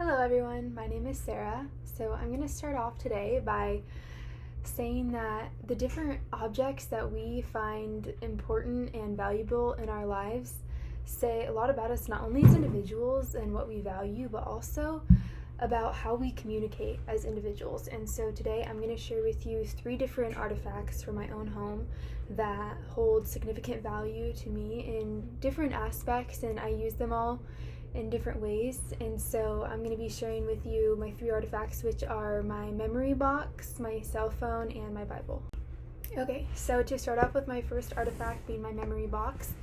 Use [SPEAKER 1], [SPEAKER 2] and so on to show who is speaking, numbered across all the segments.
[SPEAKER 1] Hello everyone, my name is Sarah. So I'm going to start off today by saying that the different objects that we find important and valuable in our lives say a lot about us, not only as individuals and what we value, but also about how we communicate as individuals. And so today I'm going to share with you 3 different artifacts from my own home that hold significant value to me in different aspects, and I use them all in different ways. And so I'm going to be sharing with you my 3 artifacts, which are my memory box, my cell phone, and my Bible. Okay, so to start off with my first artifact being my memory box,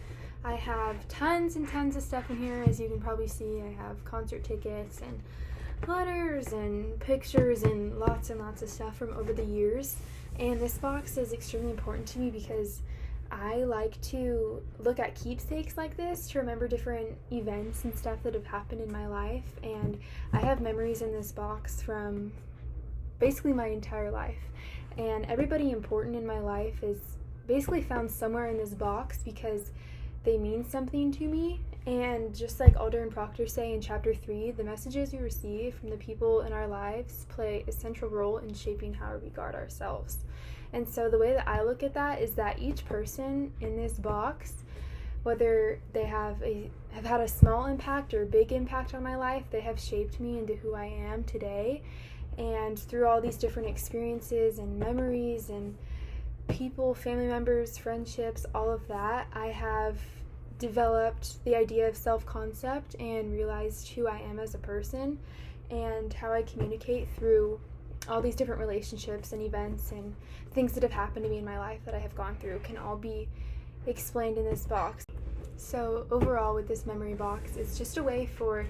[SPEAKER 1] I have tons and tons of stuff in here. As you can probably see, I have concert tickets and letters and pictures and lots of stuff from over the years. And this box is extremely important to me because I like to look at keepsakes like this to remember different events and stuff that have happened in my life. And I have memories in this box from basically my entire life. And everybody important in my life is basically found somewhere in this box because they mean something to me. And just like Alder and Proctor say in chapter 3, the messages we receive from the people in our lives play a central role in shaping how we regard ourselves. And so the way that I look at that is that each person in this box, whether they have had a small impact or big impact on my life, they have shaped me into who I am today. And through all these different experiences and memories and people, family members, friendships, all of that, I have developed the idea of self-concept and realized who I am as a person and how I communicate through all these different relationships and events and things that have happened to me in my life that I have gone through can all be explained in this box. So overall, with this memory box, it's just a way for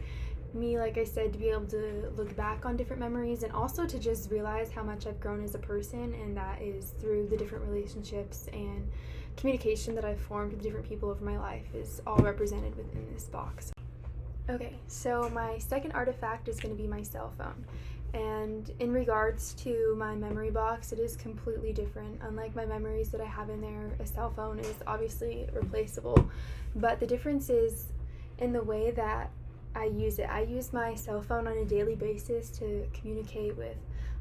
[SPEAKER 1] me, like I said, to be able to look back on different memories and also to just realize how much I've grown as a person, and that is through the different relationships and communication that I've formed with different people over my life is all represented within this box. Okay, so my second artifact is going to be my cell phone. And in regards to my memory box, it is completely different. Unlike my memories that I have in there, a cell phone is obviously replaceable. But the difference is in the way that I use it. I use my cell phone on a daily basis to communicate with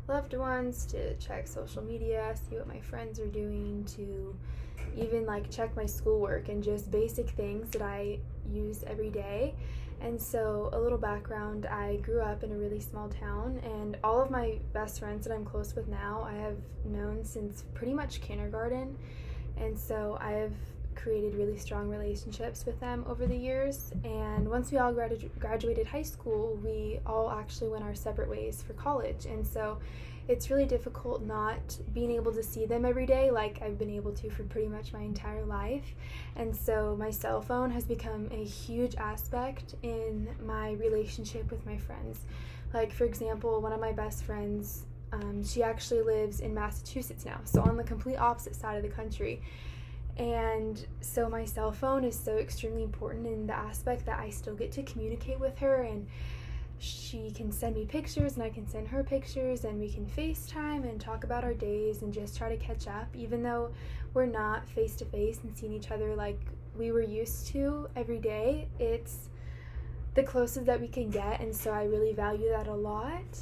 [SPEAKER 1] loved ones, to check social media, see what my friends are doing, to even check my schoolwork and just basic things that I use every day. And so a little background, I grew up in a really small town, and all of my best friends that I'm close with now I have known since pretty much kindergarten. And so I have created really strong relationships with them over the years. And once we all graduated high school, we all actually went our separate ways for college. And so it's really difficult not being able to see them every day like I've been able to for pretty much my entire life. And so my cell phone has become a huge aspect in my relationship with my friends. Like, for example, one of my best friends, she actually lives in Massachusetts now, so on the complete opposite side of the country. And so my cell phone is so extremely important in the aspect that I still get to communicate with her, and she can send me pictures and I can send her pictures, and we can FaceTime and talk about our days and just try to catch up, even though we're not face to face and seeing each other like we were used to every day. It's the closest that we can get, and so I really value that a lot.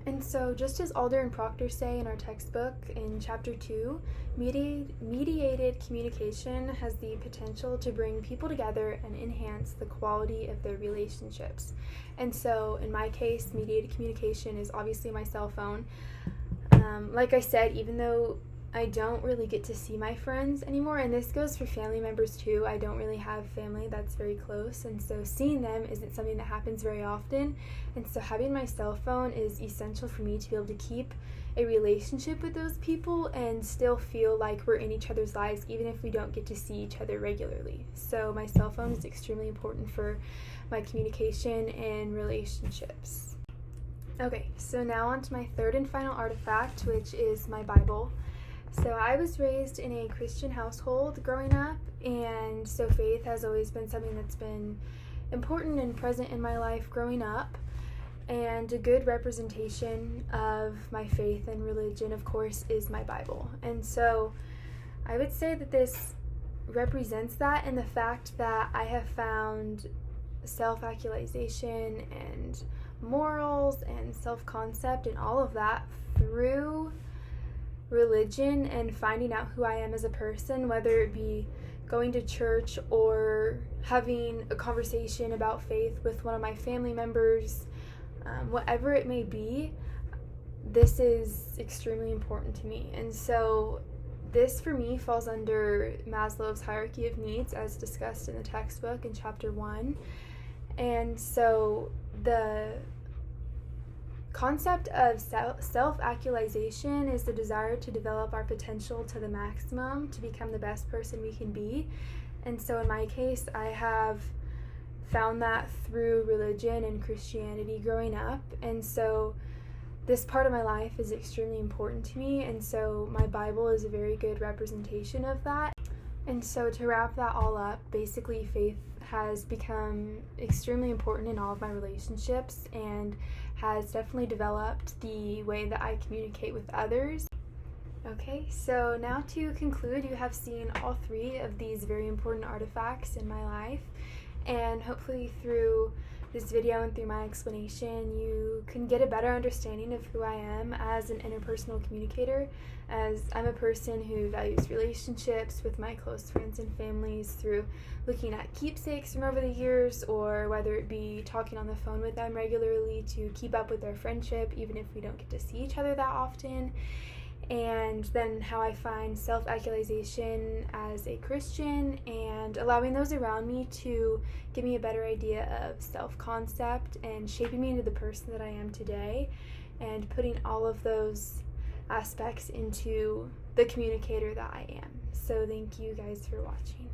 [SPEAKER 1] And so just as Alder and Proctor say in our textbook in chapter 2, mediated communication has the potential to bring people together and enhance the quality of their relationships. And so in my case, mediated communication is obviously my cell phone. Like I said, even though I don't really get to see my friends anymore, and this goes for family members too. I don't really have family that's very close, and so seeing them isn't something that happens very often. And so having my cell phone is essential for me to be able to keep a relationship with those people and still feel like we're in each other's lives even if we don't get to see each other regularly. So my cell phone is extremely important for my communication and relationships. Okay, so now on to my third and final artifact, which is my Bible. So I was raised in a Christian household growing up, and so faith has always been something that's been important and present in my life growing up. And a good representation of my faith and religion, of course, is my Bible. And so I would say that this represents that in the fact that I have found self-actualization and morals and self-concept and all of that through religion and finding out who I am as a person, whether it be going to church or having a conversation about faith with one of my family members, whatever it may be, this is extremely important to me. And so this for me falls under Maslow's hierarchy of needs as discussed in the textbook in chapter 1. And so the concept of self-actualization is the desire to develop our potential to the maximum, to become the best person we can be. And so in my case, I have found that through religion and Christianity growing up. And so this part of my life is extremely important to me, and so my Bible is a very good representation of that. And so to wrap that all up, basically faith has become extremely important in all of my relationships and has definitely developed the way that I communicate with others. Okay, so now to conclude, you have seen all 3 of these very important artifacts in my life, and hopefully through this video and through my explanation, you can get a better understanding of who I am as an interpersonal communicator, as I'm a person who values relationships with my close friends and families through looking at keepsakes from over the years, or whether it be talking on the phone with them regularly to keep up with their friendship, even if we don't get to see each other that often. And then how I find self-actualization as a Christian and allowing those around me to give me a better idea of self-concept and shaping me into the person that I am today, and putting all of those aspects into the communicator that I am. So thank you guys for watching.